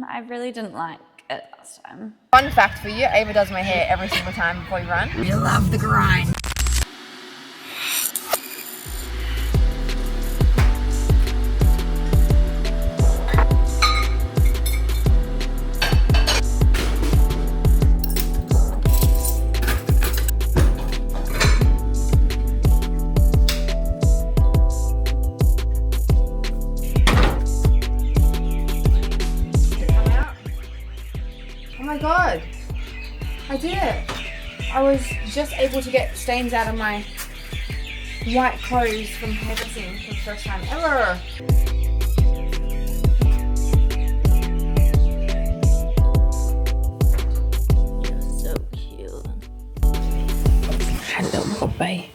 I really didn't like it last time. Fun fact for you, Ava does my hair every single time before we run. We love the grind. Oh my god, I did it. I was just able to get stains out of my white clothes from hairdressing for the first time ever. You're so cute. Hello, Bobby.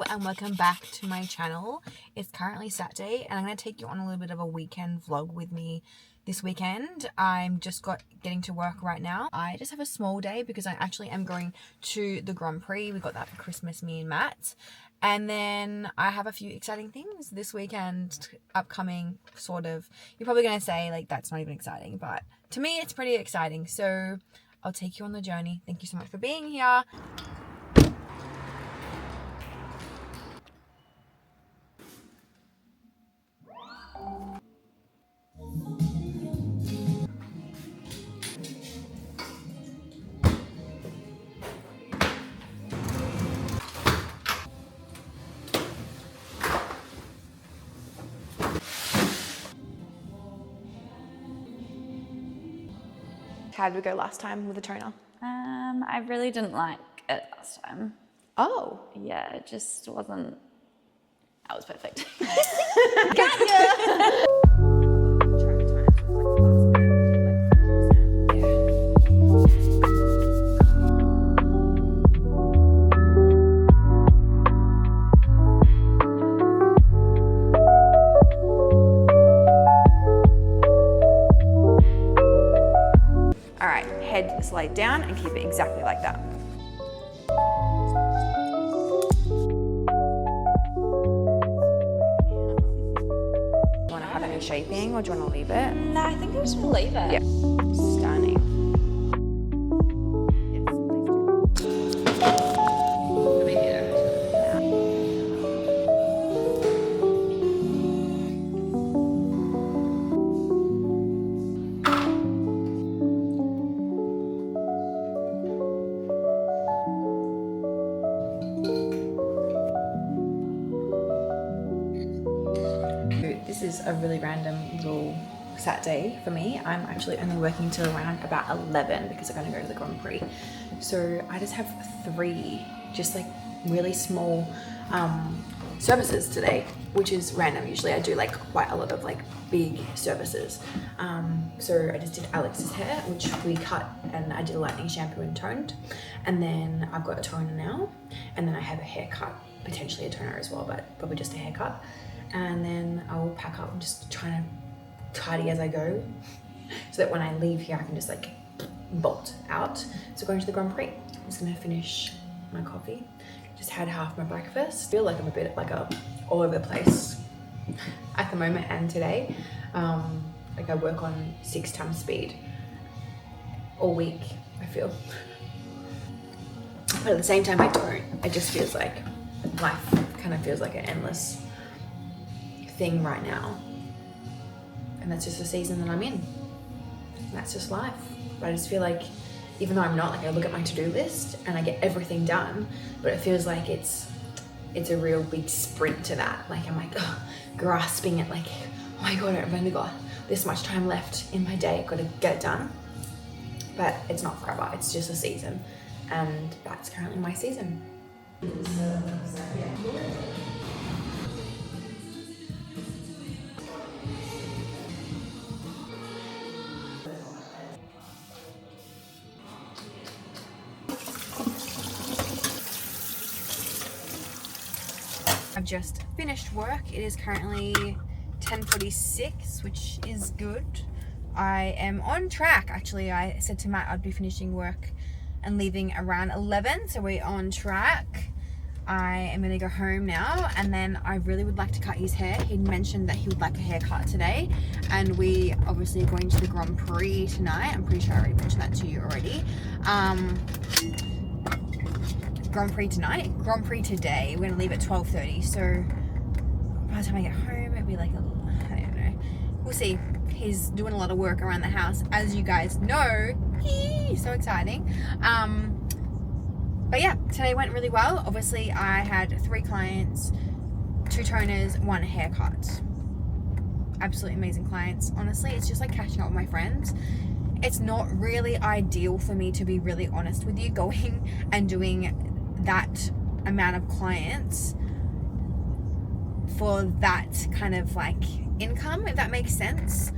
And welcome back to my channel. It's currently Saturday and I'm going to take you on a little bit of a weekend vlog with me this weekend. I'm just getting to work right now. I just have a small day because I actually am going to the Grand Prix. We got that for Christmas, me and Matt. And then I have a few exciting things this weekend upcoming, sort of. You're probably going to say like that's not even exciting, but to me it's pretty exciting. So I'll take you on the journey. Thank you so much for being here. How did we go last time with the toner? I really didn't like it last time. Oh. Yeah, it just wasn't. That was perfect. All right, head slide down and keep it exactly like that. Want to have any shaping or do you want to leave it? No, I think I just want to leave it. Yeah, stunning. This is a really random little Saturday for me. I'm actually only working till around about 11 because I'm going to go to the Grand Prix. So I just have 3 just like really small services today, which is random. Usually I do like quite a lot of like big services. So I just did Alex's hair, which we cut, and I did a lightening shampoo and toned. And then I've got a toner now, and then I have a haircut, potentially a toner as well, but probably just a haircut. And then I'll pack up and just try to tidy as I go so that when I leave here I can just like bolt out. So going to the Grand Prix, I'm just gonna finish my coffee. Just had half my breakfast. I feel like I'm a bit like all over the place at the moment and today. Like I work on 6 times speed all week, I feel. But at the same time I don't. It just feels like life kind of feels like an endless thing right now, and that's just the season that I'm in, and that's just life. But I just feel like even though I'm not, like I look at my to-do list and I get everything done, but it feels like it's a real big sprint to that. Like I'm like grasping it, like oh my god, I've only got this much time left in my day, I've got to get it done. But it's not forever, it's just a season, and that's currently my season. I've just finished work. It is currently 10:46, which is good. I am on track. Actually, I said to Matt I'd be finishing work and leaving around 11, so we're on track. I am gonna go home now, and then I really would like to cut his hair. He mentioned that he would like a haircut today, and we obviously are going to the Grand Prix tonight. I'm pretty sure I already mentioned that to you already. Grand Prix tonight, Grand Prix today. We're gonna leave at 12:30, so by the time I get home it'll be like I don't know, we'll see. He's doing a lot of work around the house, as you guys know. So exciting. But yeah, today went really well. Obviously I had 3 clients, 2 toners, 1 haircut. Absolutely amazing clients. Honestly, it's just like catching up with my friends. It's not really ideal for me, to be really honest with you, going and doing that amount of clients for that kind of like income, if that makes sense,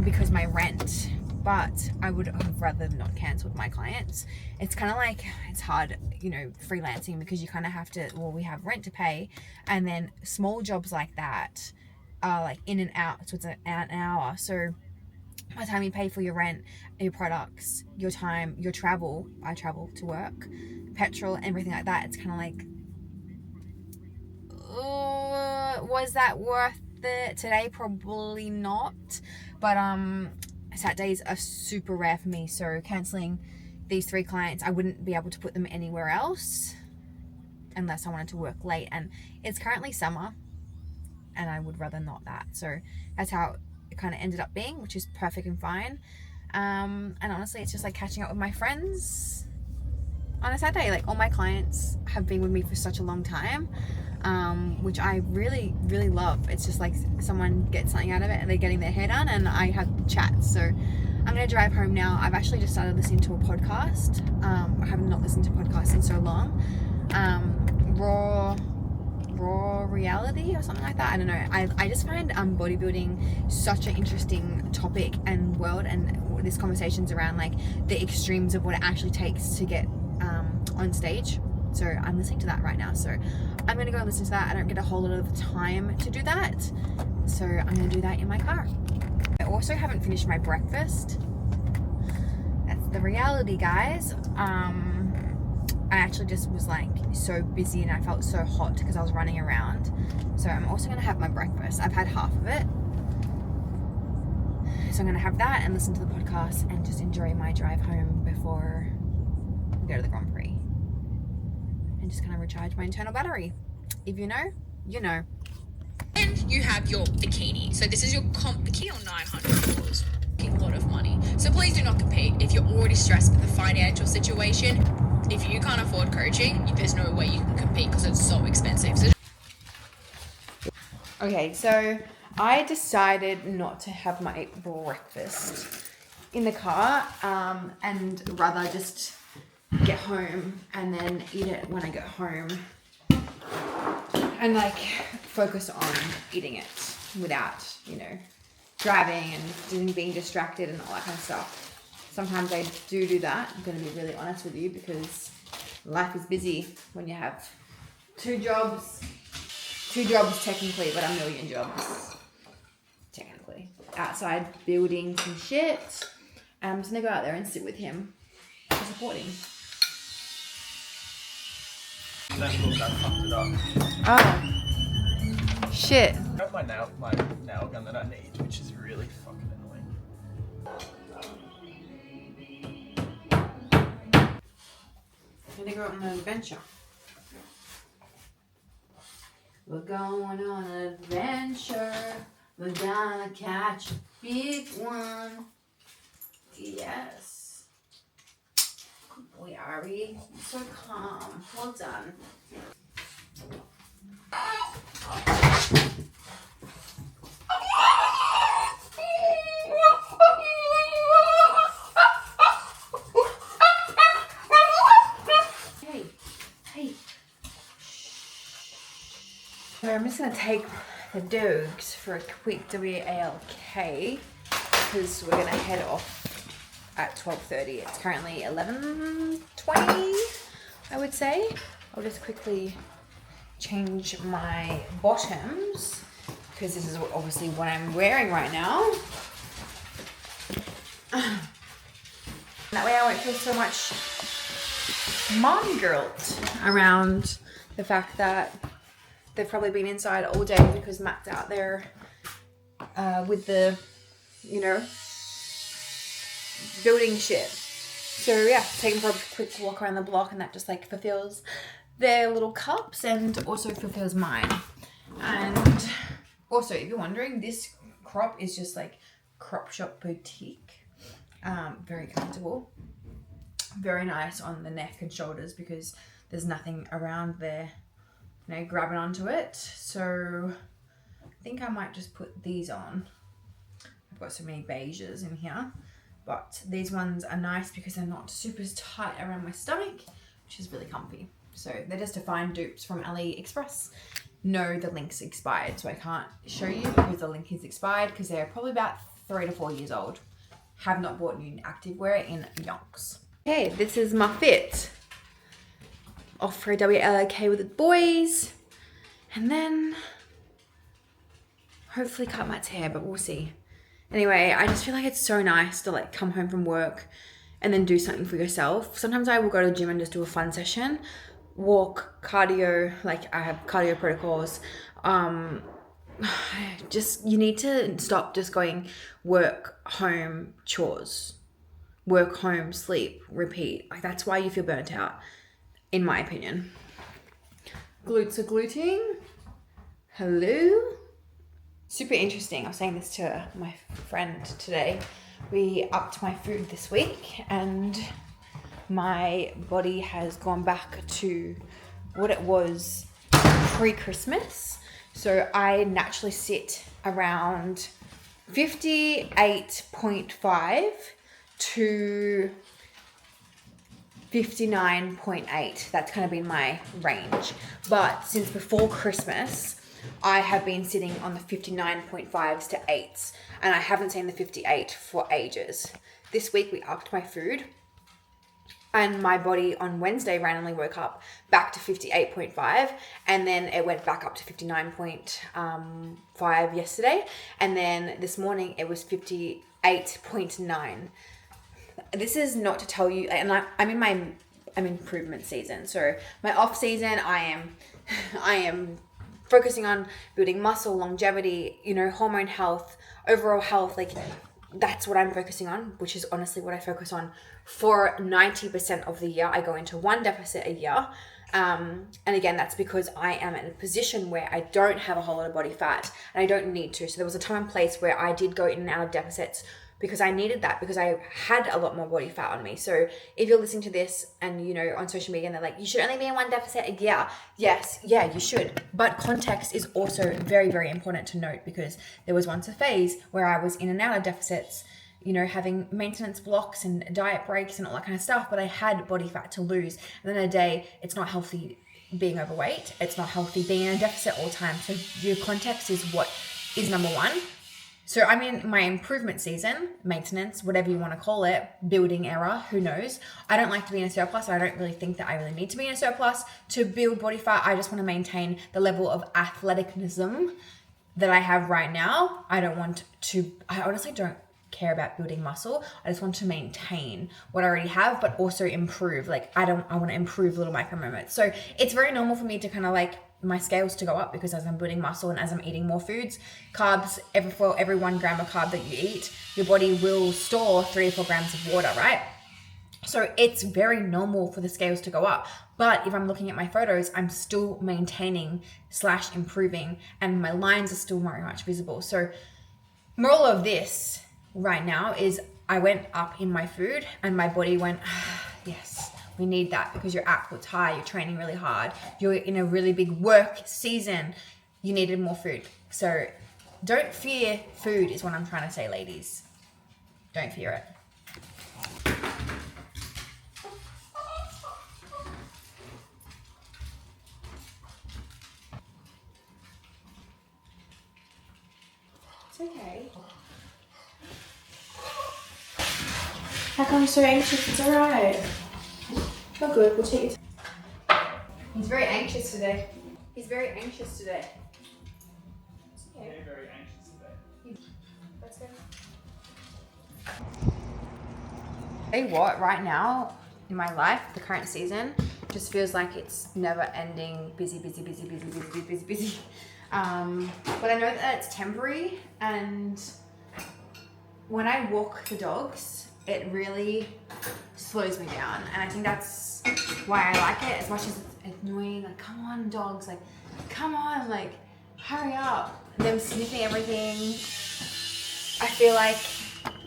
because my rent. But I would have rather not cancelled my clients. It's kind of like, it's hard, you know, freelancing, because you kind of have to, well, we have rent to pay, and then small jobs like that are like in and out, so it's an hour. So by the time you pay for your rent, your products, your time, your travel, I travel to work, petrol, everything like that, it's kind of like, was that worth it today? Probably not. But Saturdays are super rare for me, so cancelling these 3 clients, I wouldn't be able to put them anywhere else unless I wanted to work late, and it's currently summer and I would rather not that. So that's how it kind of ended up being, which is perfect and fine. And honestly, it's just like catching up with my friends on a Saturday. Like, all my clients have been with me for such a long time, which I really, really love. It's just like someone gets something out of it and they're getting their hair done, and I have chats. So I'm going to drive home now. I've actually just started listening to a podcast. I have not listened to podcasts in so long. Raw reality or something like that. I don't know. I just find bodybuilding such an interesting topic and world, and this conversation's around like the extremes of what it actually takes to get on stage. So I'm listening to that right now. So I'm gonna go and listen to that. I don't get a whole lot of time to do that, so I'm gonna do that in my car. I also haven't finished my breakfast. That's the reality, guys. I actually just was like so busy and I felt so hot because I was running around. So I'm also gonna have my breakfast. I've had half of it. So I'm gonna have that and listen to the podcast and just enjoy my drive home before we go to the Grand Prix. And just kind of recharge my internal battery. If you know, you know. And you have your bikini. So this is your comp bikini on $900. A lot of money. So please do not compete if you're already stressed with the financial situation. If you can't afford coaching, there's no way you can compete because it's so expensive. So Okay, so I decided not to have my breakfast in the car, and rather just get home and then eat it when I get home, and like focus on eating it without, you know, driving and being distracted and all that kind of stuff. Sometimes I do that. I'm going to be really honest with you, because life is busy when you have 2 jobs. 2 jobs technically, but a million jobs technically. Outside building some shit. And I'm just going to go out there and sit with him to support him. Don't look, I fucked it up. Oh. Shit. I got my nail gun that I need, which is really fucking annoying. I'm gonna go on an adventure. We're going on an adventure. We're gonna catch a big one. Yes. Good boy, Ari. You're so calm. Well done. So I'm just going to take the dogs for a quick WALK, because we're going to head off at 12:30. It's currently 11:20, I would say. I'll just quickly change my bottoms, because this is obviously what I'm wearing right now. That way I won't feel so much mom guilt around the fact that they've probably been inside all day because Matt's out there with the, you know, building shit. So yeah, take them for a quick walk around the block, and that just like fulfills their little cups and also fulfills mine. And also, if you're wondering, this crop is just like crop shop boutique. Very comfortable, very nice on the neck and shoulders because there's nothing around there, you know, grabbing onto it. So I think I might just put these on. I've got so many beiges in here, but these ones are nice because they're not super tight around my stomach, which is really comfy. So they're just a fine dupes from AliExpress. No, the link's expired, so I can't show you because the link is expired because they're probably about 3 to 4 years old. Have not bought new activewear in yonks. Okay, this is my fit. Off for a WLOK with the boys. And then hopefully cut Matt's hair, but we'll see. Anyway, I just feel like it's so nice to like come home from work and then do something for yourself. Sometimes I will go to the gym and just do a fun session. Walk, cardio, like I have cardio protocols. Just, you need to stop just going work, home, chores. Work, home, sleep, repeat. Like that's why you feel burnt out, in my opinion. Glutes are gluting. Hello. Super interesting. I was saying this to my friend today. We upped my food this week and my body has gone back to what it was pre-Christmas. So I naturally sit around 58.5 to 59.8. That's kind of been my range. But since before Christmas, I have been sitting on the 59.5s to 8s, and I haven't seen the 58 for ages. This week we upped my food, and my body on Wednesday randomly woke up back to 58.5, and then it went back up to 59.5 yesterday, and then this morning it was 58.9. This is not to tell you, and I'm in my improvement season. So my off season, I am focusing on building muscle, longevity, you know, hormone health, overall health. Like that's what I'm focusing on, which is honestly what I focus on for 90% of the year. I go into one deficit a year. And again, that's because I am in a position where I don't have a whole lot of body fat and I don't need to. So there was a time and place where I did go in and out of deficits because I needed that, because I had a lot more body fat on me. So if you're listening to this and, you know, on social media and they're like, you should only be in one deficit a year. Yes, yeah, you should. But context is also very, very important to note, because there was once a phase where I was in and out of deficits, you know, having maintenance blocks and diet breaks and all that kind of stuff, but I had body fat to lose. And then a day, it's not healthy being overweight. It's not healthy being in a deficit all the time. So your context is what is number one. So I'm in my improvement season, maintenance, whatever you want to call it, building era, who knows. I don't like to be in a surplus. I don't really think that I really need to be in a surplus to build body fat. I just want to maintain the level of athleticism that I have right now. I honestly don't care about building muscle. I just want to maintain what I already have, but also improve. Like I want to improve little micro moments. So it's very normal for me to kind of like my scales to go up, because as I'm building muscle and as I'm eating more foods, carbs, for every 1 gram of carb that you eat, your body will store 3 or 4 grams of water, right? So it's very normal for the scales to go up. But if I'm looking at my photos, I'm still maintaining / improving, and my lines are still very much visible. So moral of this right now is I went up in my food and my body went, yes, we need that, because your output's high, you're training really hard, you're in a really big work season, you needed more food. So don't fear food is what I'm trying to say, ladies. Don't fear it. It's okay. How come you're so anxious? It's alright. Oh good, we'll take it. He's very anxious today. It's okay. Very anxious today. Let's go. Say what, right now in my life, the current season, just feels like it's never ending, busy. But I know that it's temporary, and when I walk the dogs, it really slows me down, and I think that's why I like it as much as it's annoying. Like, come on, dogs, like, come on, like, hurry up. Them sniffing everything. I feel like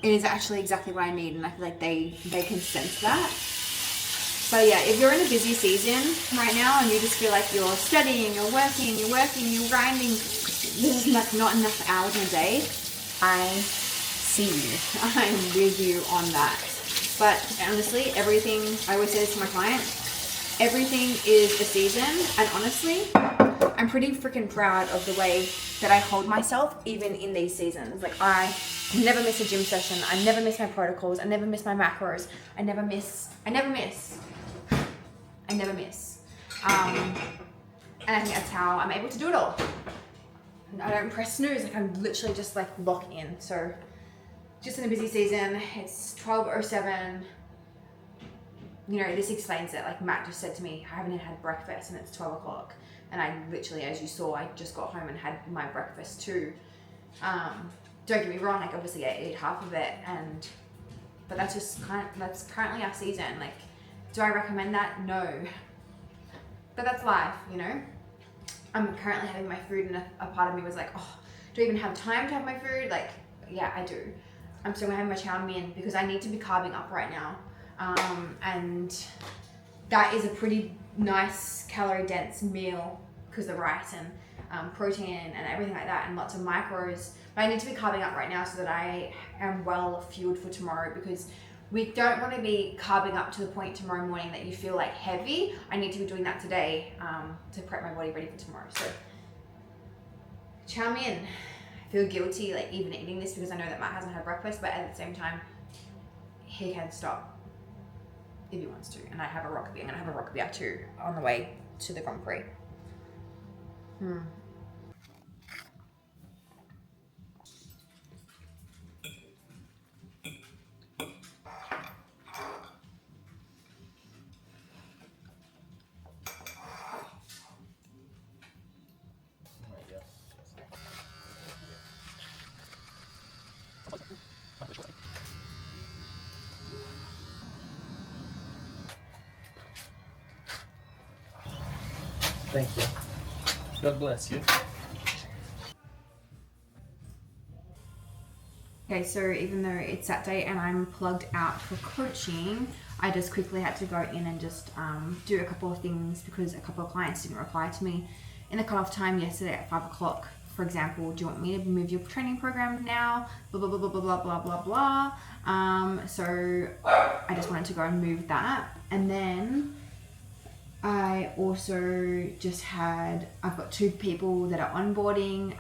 it is actually exactly what I need, and I feel like they can sense that. But yeah, if you're in a busy season right now and you just feel like you're studying, you're working, you're grinding, there's like not enough hours in a day, I see you. I'm with you on that. But honestly, everything, I always say this to my clients, everything is a season, and honestly, I'm pretty freaking proud of the way that I hold myself even in these seasons. Like, I never miss a gym session, I never miss my protocols, I never miss my macros, I never miss. And I think that's how I'm able to do it all. I don't press snooze, like I'm literally just like lock in. So just in a busy season, it's 12:07. You know, this explains it. Like Matt just said to me, I haven't had breakfast and it's 12 o'clock. And I literally, as you saw, I just got home and had my breakfast too. Don't get me wrong, like obviously I ate half of it, but that's currently our season. Like, do I recommend that? No. But that's life, you know? I'm currently having my food, and a part of me was like, oh, do I even have time to have my food? Like, yeah, I do. I'm still gonna have my chow mein because I need to be carving up right now. And that is a pretty nice calorie dense meal because of the rice and protein and everything like that, and lots of macros. But I need to be carving up right now so that I am well fueled for tomorrow, because we don't want to be carving up to the point tomorrow morning that you feel like heavy. I need to be doing that today to prep my body ready for tomorrow. So chow mein. I feel guilty like even eating this because I know that Matt hasn't had breakfast, but at the same time, he can stop if he wants to. And I have a rock beer. I'm gonna have a rock beer too on the way to the Grand Prix. Thank you. God bless you. Okay, so even though it's Saturday and I'm plugged out for coaching, I just quickly had to go in and just do a couple of things because a couple of clients didn't reply to me in the cutoff time yesterday at 5 o'clock. For example, do you want me to move your training program now? Blah, blah, blah, blah, blah, blah, blah, blah. So I just wanted to go and move that. And then I also just I've got 2 people that are onboarding.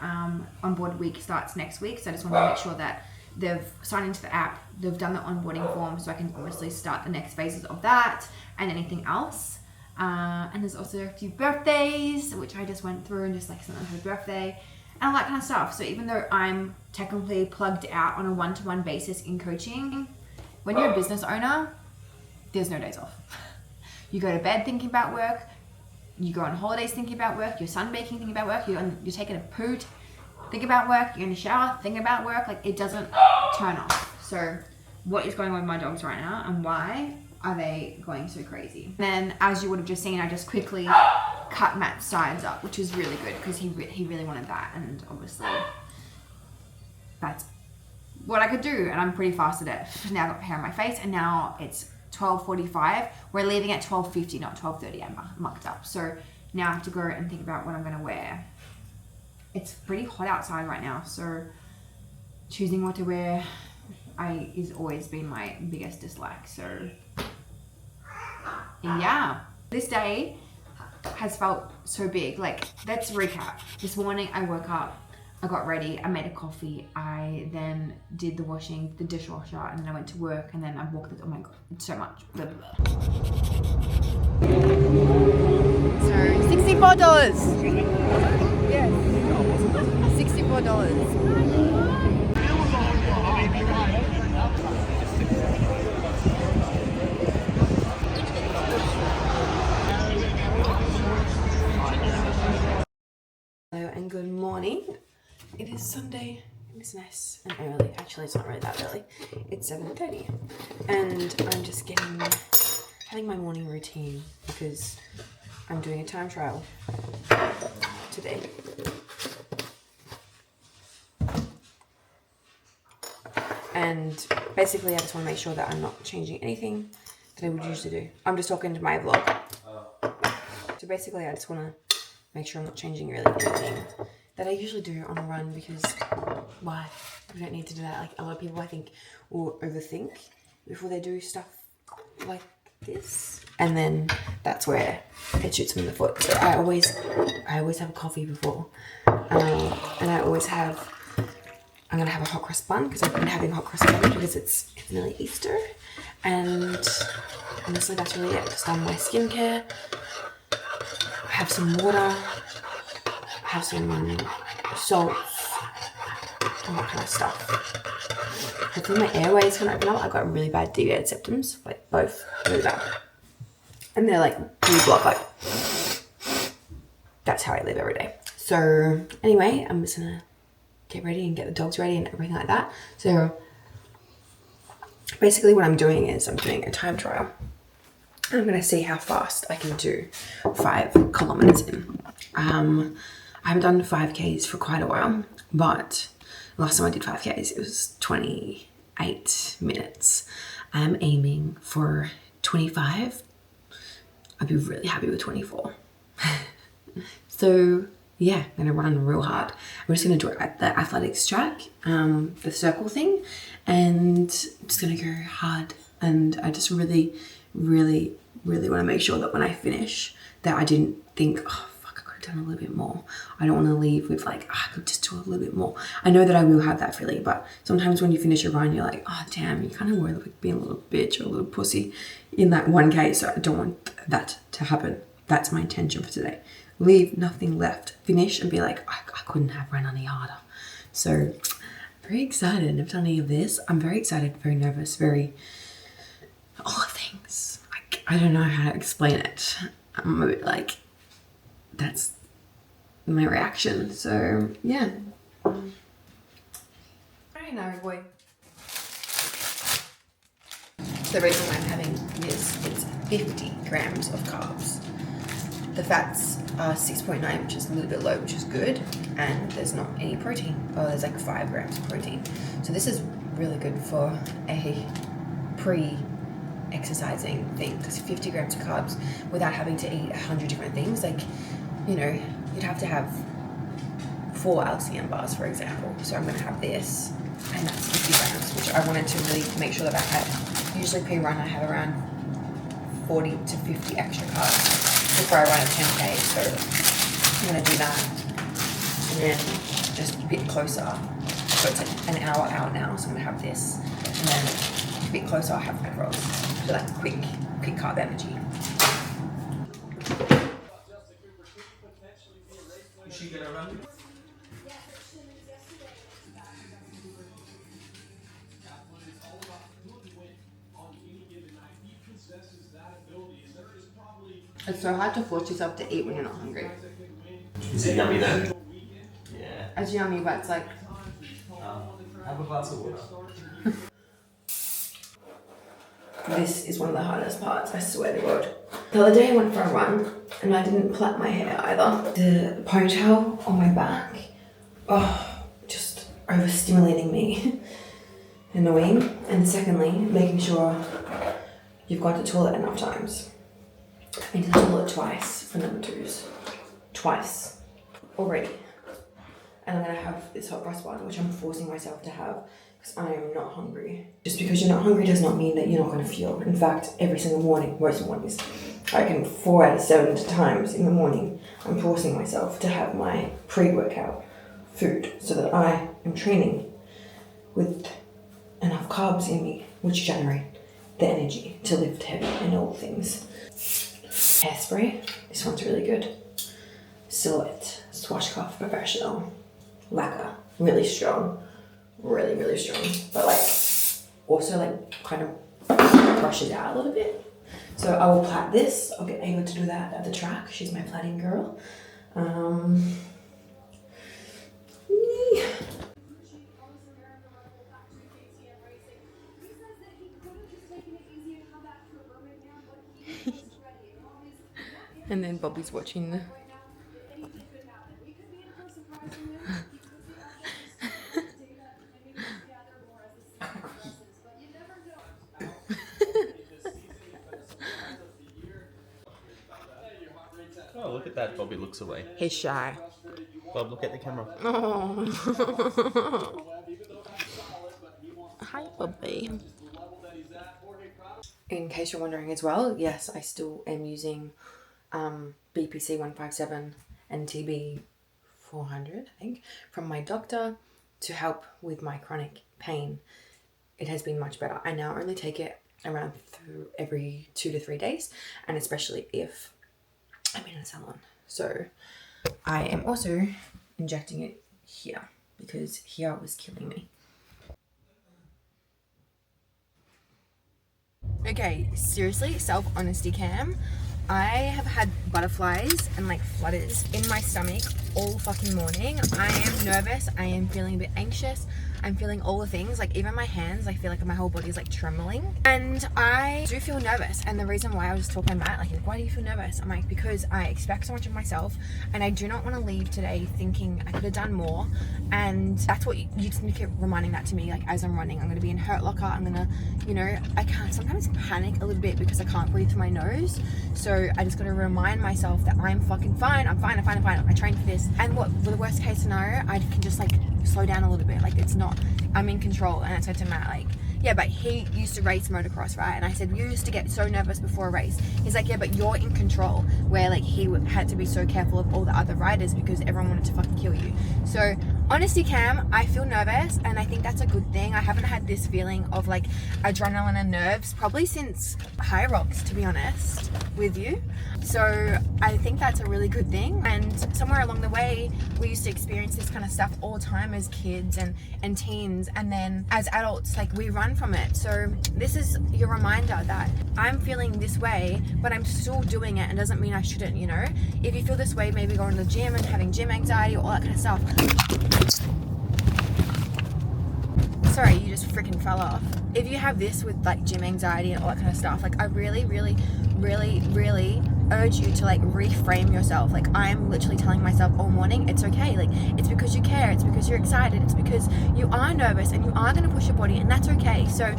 Onboard week starts next week. So I just want to make sure that they've signed into the app, they've done the onboarding form, so I can obviously start the next phases of that and anything else. And there's also a few birthdays, which I just went through and just like something for her birthday and all that kind of stuff. So even though I'm technically plugged out on a one-to-one basis in coaching, when you're a business owner, there's no days off. You go to bed thinking about work, you go on holidays thinking about work, you're sunbaking thinking about work, you're taking a poo, think about work, you're in the shower thinking about work. Like, it doesn't turn off. So what is going on with my dogs right now, and why are they going so crazy? And then, as you would have just seen, I just quickly cut Matt's sides up, which is really good because he really wanted that, and obviously that's what I could do, and I'm pretty fast at it. Now I've got hair on my face, and now it's 12:45. We're leaving at 12:50, not 12:30. I'm mucked up. So now I have to go and think about what I'm going to wear. It's pretty hot outside right now, so choosing what to wear is always been my biggest dislike. So yeah, this day has felt so big. Like, let's recap. This morning I woke up, I got ready, I made a coffee, I then did the washing, the dishwasher, and then I went to work, and then I walked the, oh my god, it's so much. Blah, blah, blah. So $64. Yes. $64. good morning. It is Sunday. It's nice and early. Actually, it's not really that early. It's 7:30, and I'm just having my morning routine because I'm doing a time trial today. And basically, I just want to make sure that I'm not changing anything that I would usually do. I'm just talking to my vlog. So basically, I just want to make sure I'm not changing really anything that I usually do on a run, because why? We don't need to do that. Like, a lot of people, I think, will overthink before they do stuff like this, and then that's where it shoots them in the foot. So I always have a coffee before, and I'm gonna have a hot cross bun because I've been having hot cross bun because it's nearly Easter, and honestly that's really it. Just on my skincare, I have some water, I have some salt, and that kind of stuff. Hopefully my airway is gonna open up. I've got really bad deviated septums, like both really bad, and they're like really blocked. Like, that's how I live every day. So anyway, I'm just gonna get ready and get the dogs ready and everything like that. So basically what I'm doing is I'm doing a time trial. I'm gonna see how fast I can do 5 kilometers in. I haven't done 5Ks for quite a while, but last time I did 5Ks, it was 28 minutes. I'm aiming for 25. I'd be really happy with 24. So yeah, I'm gonna run real hard. I'm just gonna do it at the athletics track, the circle thing, and I'm just gonna go hard. And I just really, really, really wanna make sure that when I finish, that I didn't think, oh fuck, I could have done a little bit more. I don't wanna leave with like, oh, I could just do a little bit more. I know that I will have that feeling, but sometimes when you finish a run, you're like, oh damn, you kind of were like being a little bitch or a little pussy in that 1K, so I don't want that to happen. That's my intention for today. Leave nothing left, finish and be like, I couldn't have run any harder. So very excited. I've never done any of this. I'm very excited, very nervous, very, all the things. I don't know how to explain it. I'm a bit like, that's my reaction. So yeah. I know, boy. The reason why I'm having this, it's 50 grams of carbs. The fats are 6.9, which is a little bit low, which is good, and there's not any protein. Oh, there's like 5 grams of protein. So this is really good for a pre-exercising thing, because 50 grams of carbs without having to eat 100 different things, like, you know, you'd have to have 4 LCM bars, for example. So I'm gonna have this, and that's 50 grams, which I wanted to really make sure that I had. Usually pre-run I have around 40 to 50 extra carbs before I run a 10K, so I'm gonna do that, and then just a bit closer, so it's an hour out now, so I'm gonna have this, and then a bit closer I'll have my rolls, so like quick carb energy. Is she gonna run? It's so hard to force yourself to eat when you're not hungry. Is it yummy though? Yeah. It's yummy, but it's like, Have a glass of water. this is one of the hardest parts, I swear to God. The other day I went for a run, and I didn't plait my hair either. The ponytail on my back, oh, just overstimulating me. Annoying. And secondly, making sure you've got to the toilet enough times. I've been to the toilet twice for number 2s. Twice. Already. And I'm gonna have this hot cross bun, which I'm forcing myself to have because I am not hungry. Just because you're not hungry does not mean that you're not gonna fuel. In fact, every single morning, most mornings, I reckon 4 out of 7 times in the morning, I'm forcing myself to have my pre-workout food so that I am training with enough carbs in me, which generate the energy to lift heavy and all things. Hairspray, this one's really good. Silhouette, Swashcraft Professional, lacquer, really strong, really, really strong, but like, also like kind of brushes out a little bit. So I will plait this. I'll get able to do that at the track. She's my plaiting girl. Bye. And then Bobby's watching the... Oh, look at that. Bobby looks away. He's shy. Bob, look at the camera. Oh. Hi, Bobby. In case you're wondering as well, yes, I still am using BPC 157 and TB 400, I think, from my doctor to help with my chronic pain. It has been much better. I now only take it around every 2 to 3 days, and especially if I'm in a salon. So I am also injecting it here because here was killing me. Okay, seriously, self-honesty cam. I have had butterflies and like flutters in my stomach all fucking morning. I am nervous. I am feeling a bit anxious. I'm feeling all the things, like even my hands, I feel like my whole body is like trembling. And I do feel nervous. And the reason why I was talking about, like, why do you feel nervous? I'm like, because I expect so much of myself and I do not want to leave today thinking I could have done more. And that's what you just need to keep reminding that to me, like as I'm running. I'm going to be in Hurt Locker. I'm going to, you know, I can't sometimes panic a little bit because I can't breathe through my nose. So I just got to remind myself that I'm fucking fine. I'm fine. I trained for this. And what, for the worst case scenario, I can just like slow down a little bit. Like it's not, I'm in control. And I said to Matt, like, yeah, but he used to race motocross, right? And I said, you used to get so nervous before a race. He's like, yeah, but you're in control. Where like he had to be so careful of all the other riders because everyone wanted to fucking kill you. So honesty cam, I feel nervous and I think that's a good thing. I haven't had this feeling of like adrenaline and nerves probably since High Rocks, to be honest with you. So I think that's a really good thing. And somewhere along the way, we used to experience this kind of stuff all the time as kids and teens. And then as adults, like we run from it. So this is your reminder that I'm feeling this way, but I'm still doing it and doesn't mean I shouldn't, you know? If you feel this way, maybe going to the gym and having gym anxiety or all that kind of stuff. Sorry, you just freaking fell off. If you have this with like gym anxiety and all that kind of stuff, like I really urge you to like reframe yourself. Like I'm literally telling myself all morning, it's okay. Like it's because you care, it's because you're excited, it's because you are nervous and you are going to push your body, and that's okay. So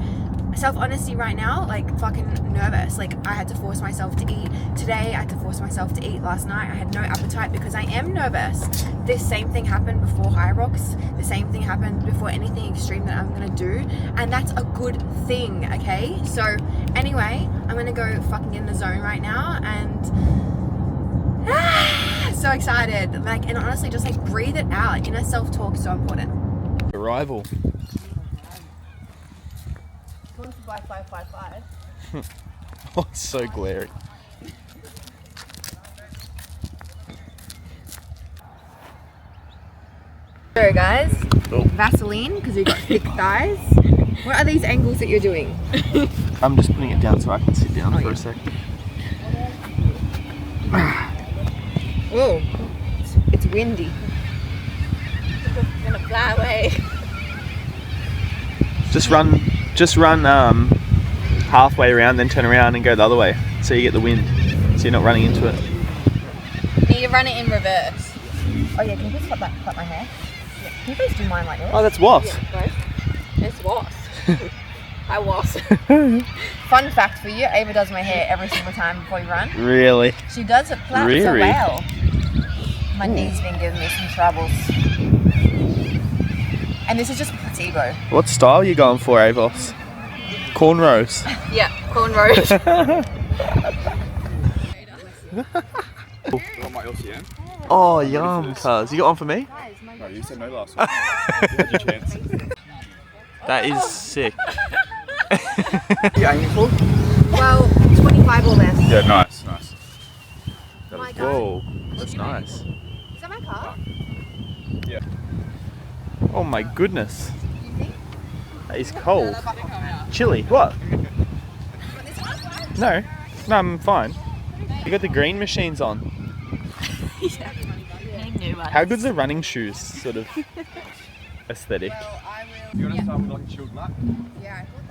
self-honesty right now, like fucking nervous. Like I had to force myself to eat today. I had to force myself to eat last night. I had no appetite because I am nervous. This same thing happened before High Rocks. The same thing happened before anything extreme that I'm gonna do, and that's a good thing, okay? So anyway, I'm gonna go fucking in the zone right now, and so excited. Like, and honestly, just like breathe it out. Like, inner self-talk is so important. Arrival. By 555. Oh, it's so glary. So guys, Oh. Vaseline because we've got thick thighs. What are these angles that you're doing? I'm just putting it down so I can sit down for a sec. Oh, it's windy. It's gonna fly away. Just run halfway around, then turn around and go the other way, so you get the wind, so you're not running into it. You need to run it in reverse. Oh yeah, can you just cut my hair? Yeah. Can you please do mine like this? Oh, that's wasp. It's wasp. I was. Fun fact for you, Ava does my hair every single time before you run. Really? She does it flat so Really? well. My knee's been giving me some troubles. And this is just placebo. What style are you going for, Avos? Cornrows. Yeah, cornrows. Oh, yum, cuz. You got one for me? No, you said no last one. You had your chance. That is sick. You aiming for? Well, 25 or less. Yeah, nice. Oh my God. Whoa, that's nice. Is that my car? Yeah. Oh my goodness. You think? That is cold. Chilly. What? No, I'm fine. You got the green machines on. New one. How good's the running shoes, sort of? aesthetic. Well, I will. You want to start with like a chilled lap? Yeah, I thought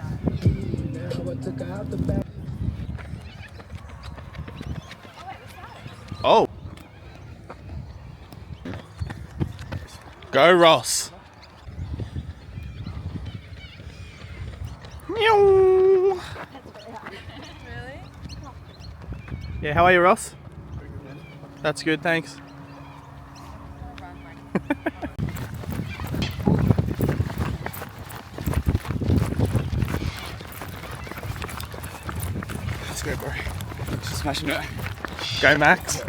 that. Oh! Go, Ross! Meow. Really? Yeah, how are you, Ross? That's good, thanks. Let's go, bro. Just smashing it. Go, Max.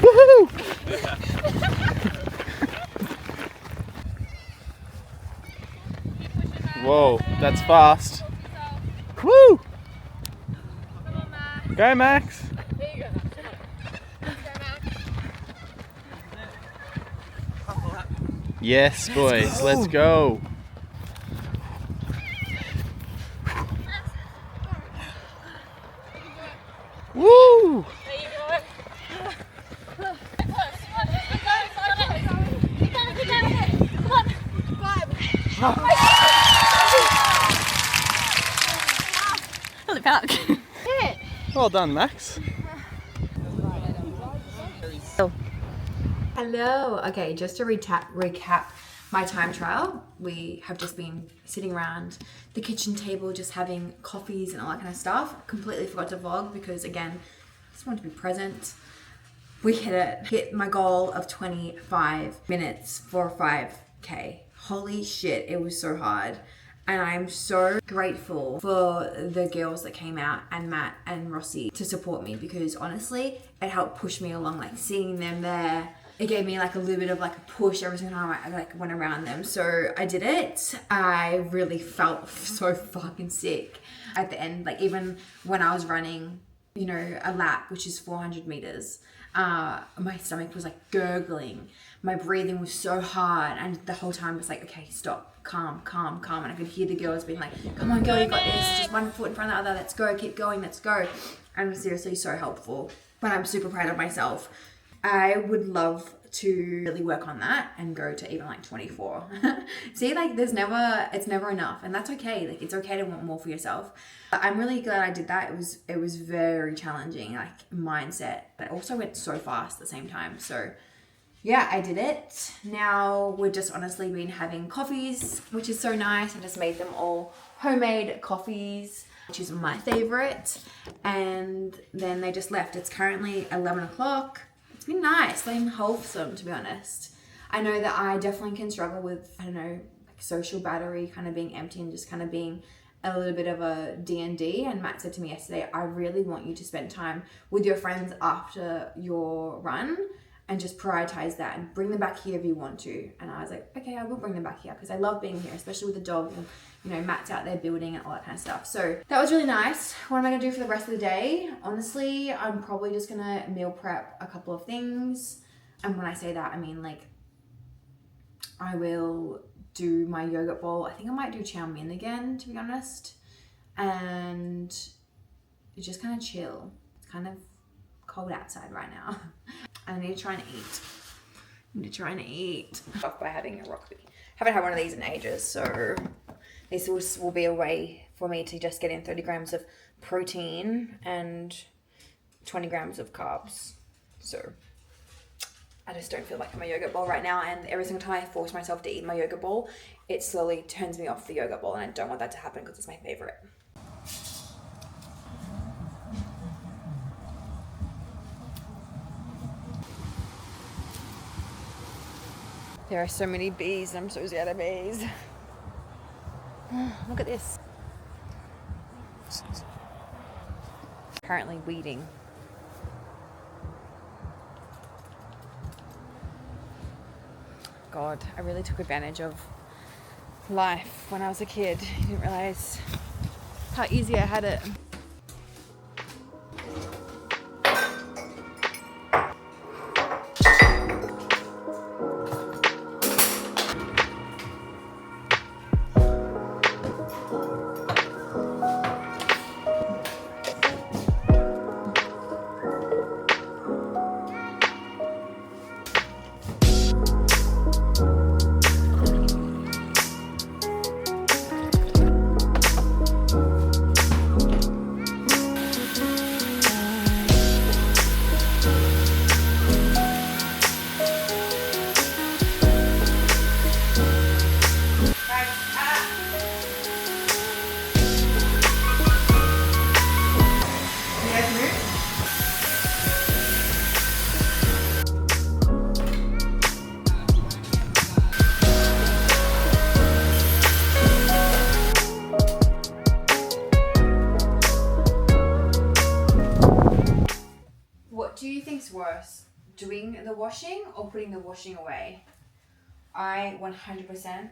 Woohoo! Whoa, that's fast. Woo! Go, Max. Yes, boys, let's go. Woo! Well done, Max. Hello. Okay, just to recap my time trial. We have just been sitting around the kitchen table, just having coffees and all that kind of stuff. Completely forgot to vlog because, again, I just wanted to be present. We hit my goal of 25 minutes for 5K. Holy shit, it was so hard. And I'm so grateful for the girls that came out and Matt and Rossi to support me, because honestly, it helped push me along, like seeing them there. It gave me like a little bit of like a push every single time I like went around them. So I did it. I really felt so fucking sick at the end. Like even when I was running, you know, a lap, which is 400 meters, my stomach was like gurgling. My breathing was so hard, and the whole time it was like, okay, stop, calm. And I could hear the girls being like, come on girl, you got this, just one foot in front of the other, let's go, keep going, let's go. And it was seriously so helpful. But I'm super proud of myself. I would love to really work on that and go to even like 24. See, like it's never enough, and that's okay. Like it's okay to want more for yourself. I'm really glad I did that. It was very challenging, like mindset, but also went so fast at the same time. So yeah, I did it. Now we've just honestly been having coffees, which is so nice. I just made them all homemade coffees, which is my favorite. And then they just left. It's currently 11 o'clock. It's been nice, been wholesome, to be honest. I know that I definitely can struggle with, I don't know, like social battery kind of being empty and just kind of being a little bit of a D&D. And Matt said to me yesterday, I really want you to spend time with your friends after your run and just prioritize that and bring them back here if you want to. And I was like, okay, I will bring them back here because I love being here, especially with the dog, and you know, Matt's out there building and all that kind of stuff. So that was really nice. What am I gonna do for the rest of the day? Honestly, I'm probably just gonna meal prep a couple of things. And when I say that, I mean like, I will do my yogurt bowl. I think I might do chow mein again, to be honest. And just kind of chill. It's kind of cold outside right now. I need to try and eat. Off by having a Rockby. Haven't had one of these in ages, so this will be a way for me to just get in 30 grams of protein and 20 grams of carbs. So I just don't feel like I'm a yogurt bowl right now, and every single time I force myself to eat my yogurt bowl, it slowly turns me off the yogurt bowl, and I don't want that to happen because it's my favorite. There are so many bees, and I'm so scared of bees. Look at this. Currently weeding. God, I really took advantage of life when I was a kid. I didn't realize how easy I had it. worse, doing the washing or putting the washing away? I 100%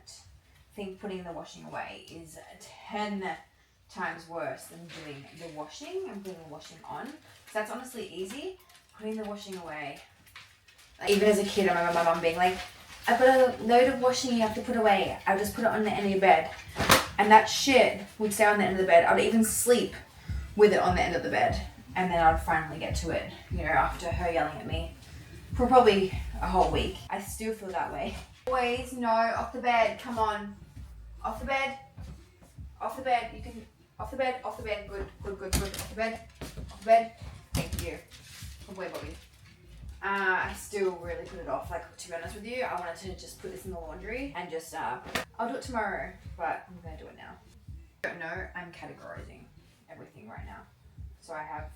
think putting the washing away is 10 times worse than doing the washing and putting the washing on. So that's honestly easy. Putting the washing away. Like, even as a kid, I remember my mum being like, I've got a load of washing you have to put away. I'll just put it on the end of your bed. And that shit would stay on the end of the bed. I'd even sleep with it on the end of the bed. And then I'd finally get to it, you know, after her yelling at me for probably a whole week. I still feel that way. Boys, no, off the bed, come on. Off the bed. Off the bed, you can, off the bed, good, off the bed, thank you. Good boy, Bobby. I still really put it off, like, to be honest with you, I wanted to just put this in the laundry and just, I'll do it tomorrow, but I'm gonna do it now. I don't know, I'm categorizing everything right now. So I have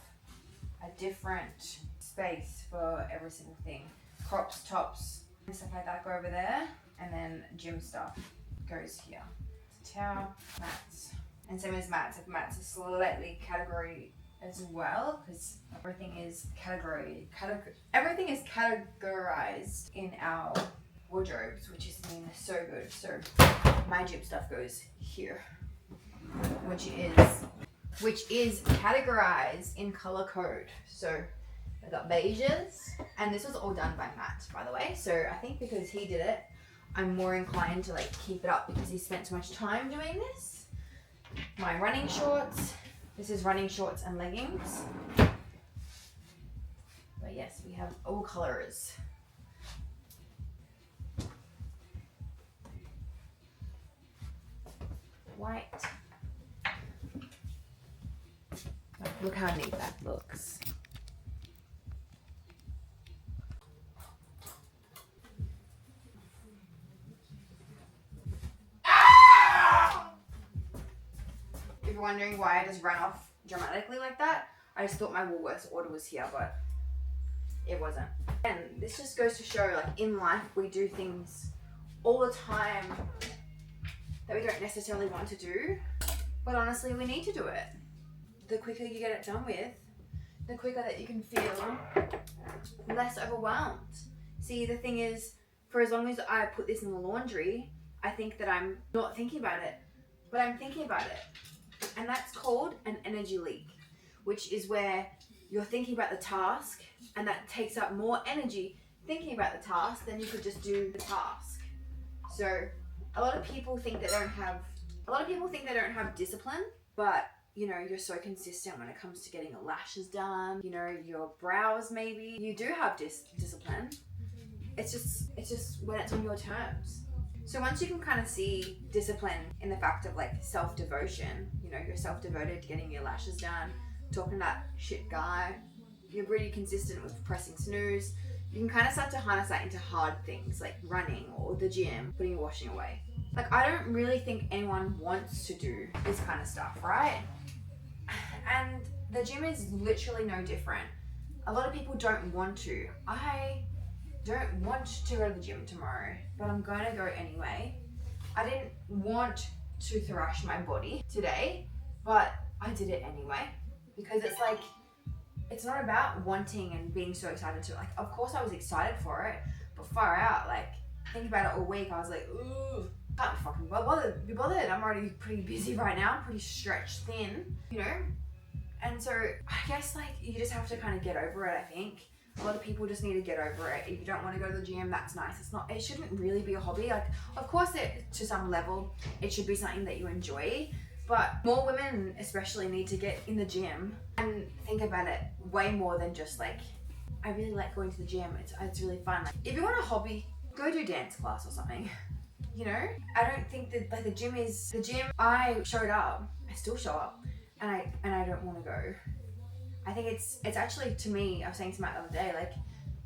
a different space for every single thing. Crops, tops, and stuff like that go over there, and then gym stuff goes here. Towel, mats, and same as mats. If mats are slightly category as well, because everything is everything is categorized in our wardrobes, which is so good. So my gym stuff goes here, which is categorized in color code. So I got beiges, and this was all done by Matt, by the way. So I think because he did it, I'm more inclined to like keep it up because he spent so much time doing this. My running shorts. This is running shorts and leggings. But yes, we have all colors. White. Look how neat that looks. If you're wondering why I just ran off dramatically like that, I just thought my Woolworths order was here, but it wasn't. And this just goes to show, like, in life we do things all the time that we don't necessarily want to do, but honestly we need to do it. The quicker you get it done with, the quicker that you can feel less overwhelmed. See, the thing is, for as long as I put this in the laundry, I think that I'm not thinking about it, but I'm thinking about it. And that's called an energy leak, which is where you're thinking about the task and that takes up more energy thinking about the task than you could just do the task. So a lot of people think they don't have discipline, but you know, you're so consistent when it comes to getting your lashes done, you know, your brows maybe. You do have discipline. It's just when it's on your terms. So once you can kind of see discipline in the fact of like self-devotion, you know, you're self-devoted to getting your lashes done, talking to that shit guy, you're pretty consistent with pressing snooze, you can kind of start to harness that into hard things like running or the gym, putting your washing away. Like, I don't really think anyone wants to do this kind of stuff, right? And the gym is literally no different. A lot of people don't want to. I don't want to go to the gym tomorrow, but I'm going to go anyway. I didn't want to thrash my body today, but I did it anyway because it's like, it's not about wanting and being so excited to, like, of course I was excited for it, but far out, like, think about it all week, I was like, ooh, can't be fucking be bothered. I'm already pretty busy right now, pretty stretched thin, you know? And so I guess like you just have to kind of get over it, I think. A lot of people just need to get over it. If you don't want to go to the gym, that's nice. It shouldn't really be a hobby. Like, of course, to some level, it should be something that you enjoy. But more women especially need to get in the gym and think about it way more than just like, I really like going to the gym. It's really fun. Like, if you want a hobby, go do dance class or something. You know? I don't think that like the gym, I showed up. I still show up. And I don't want to go. I think it's actually, to me, I was saying to Matt the other day, like,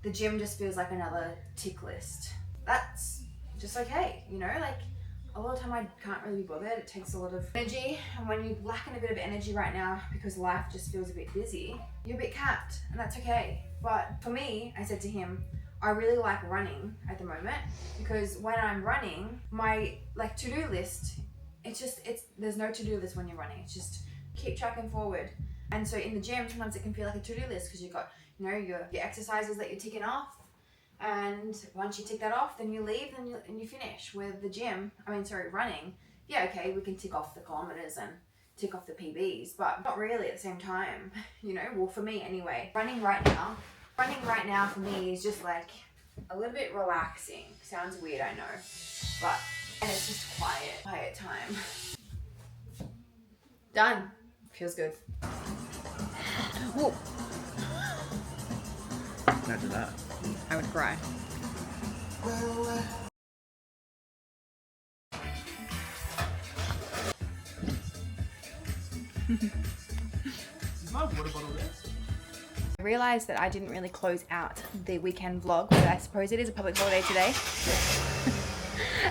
the gym just feels like another tick list. That's just okay, you know? Like, a lot of time I can't really be bothered. It takes a lot of energy. And when you're lacking a bit of energy right now because life just feels a bit busy, you're a bit capped, and that's okay. But for me, I said to him, I really like running at the moment because when I'm running, my like to-do list, there's no to-do list when you're running. It's just keep tracking forward. And so in the gym, sometimes it can feel like a to-do list because you've got you know, your exercises that you're ticking off. And once you tick that off, then you leave and you finish. With the gym, running, yeah, okay, we can tick off the kilometers and tick off the PBs, but not really at the same time, you know, well, for me anyway. Running right now for me is just like a little bit relaxing. Sounds weird, I know, and it's just quiet time. Done. Feels good. Whoa. Imagine that. I would cry. Is my water bottle there? I realised that I didn't really close out the weekend vlog, but I suppose it is a public holiday today.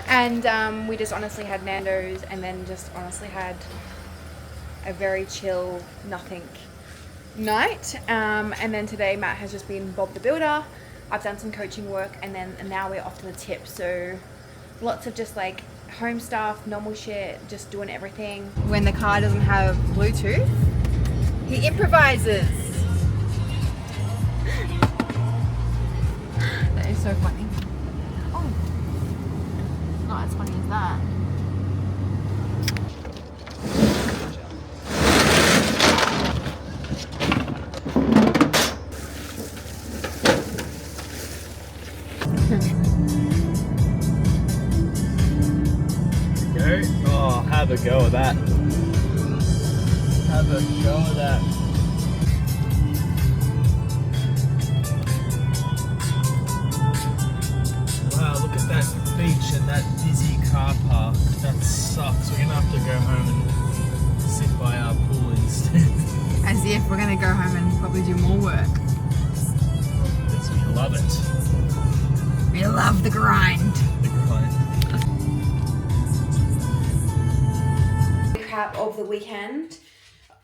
And we just honestly had Nando's and then just honestly had a very chill, nothing night. And then today Matt has just been Bob the Builder. I've done some coaching work and now we're off to the tip. So lots of just like home stuff, normal shit, just doing everything. When the car doesn't have Bluetooth, he improvises. That is so funny. Oh, not as funny as that. Oh, have a go of that. Have a go of that. Wow, look at that beach and that busy car park. That sucks. We're gonna have to go home and sit by our pool instead. As if we're gonna go home and probably do more work. Because we love it. We love the grind. The grind. Recap of the weekend.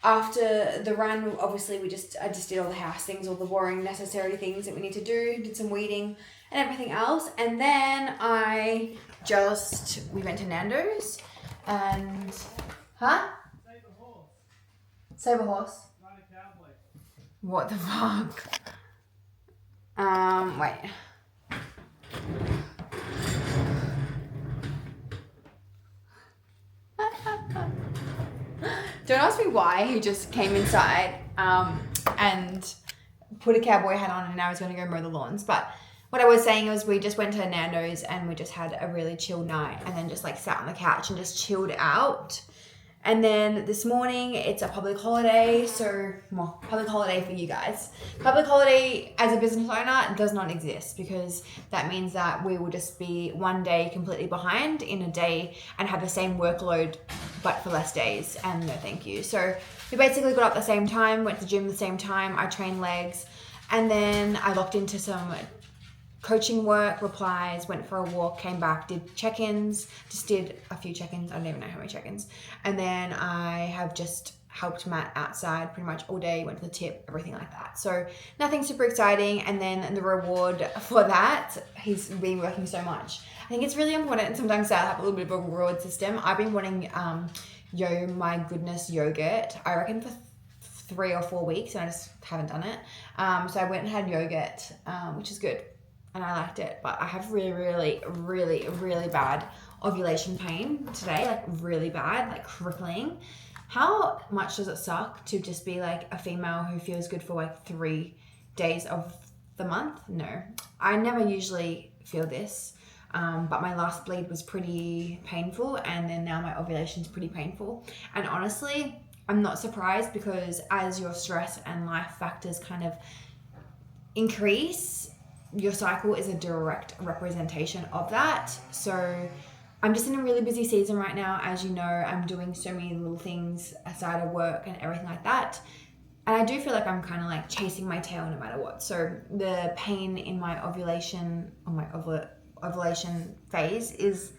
After the run, obviously I just did all the house things, all the boring necessary things that we need to do, did some weeding and everything else. And then we went to Nando's and, Save a horse. Not a cowboy. What the fuck? Wait. Don't ask me why he just came inside and put a cowboy hat on and now he's going to go mow the lawns. But what I was saying was we just went to Nando's and we just had a really chill night and then just like sat on the couch and just chilled out. And then this morning it's a public holiday, public holiday for you guys. Public holiday as a business owner does not exist because that means that we will just be one day completely behind in a day and have the same workload but for less days, and no thank you. So we basically got up at the same time, went to the gym at the same time, I trained legs, and then I locked into some coaching work, replies, went for a walk, came back, did check-ins, just did a few check-ins, I don't even know how many check-ins. And then I have just helped Matt outside pretty much all day, went to the tip, everything like that. So nothing super exciting. And then the reward for that, he's been working so much. I think it's really important sometimes to have a little bit of a reward system. I've been wanting My Goodness yogurt, I reckon for 3 or 4 weeks, and I just haven't done it. So I went and had yogurt, which is good. And I liked it, but I have really, really, really, really bad ovulation pain today, like really bad, like crippling. How much does it suck to just be like a female who feels good for like 3 days of the month? No, I never usually feel this, but my last bleed was pretty painful, and then now my ovulation is pretty painful. And honestly, I'm not surprised because as your stress and life factors kind of increase, your cycle is a direct representation of that. So I'm just in a really busy season right now. As you know, I'm doing so many little things aside of work and everything like that. And I do feel like I'm kind of like chasing my tail no matter what. So the pain in my ovulation, ovulation phase is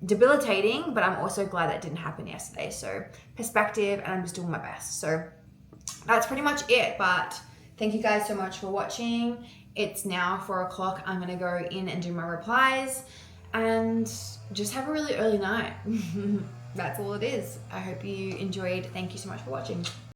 debilitating, but I'm also glad that didn't happen yesterday. So perspective, and I'm just doing my best. So that's pretty much it. But thank you guys so much for watching. It's now 4 o'clock. I'm gonna go in and do my replies and just have a really early night. That's all it is. I hope you enjoyed. Thank you so much for watching.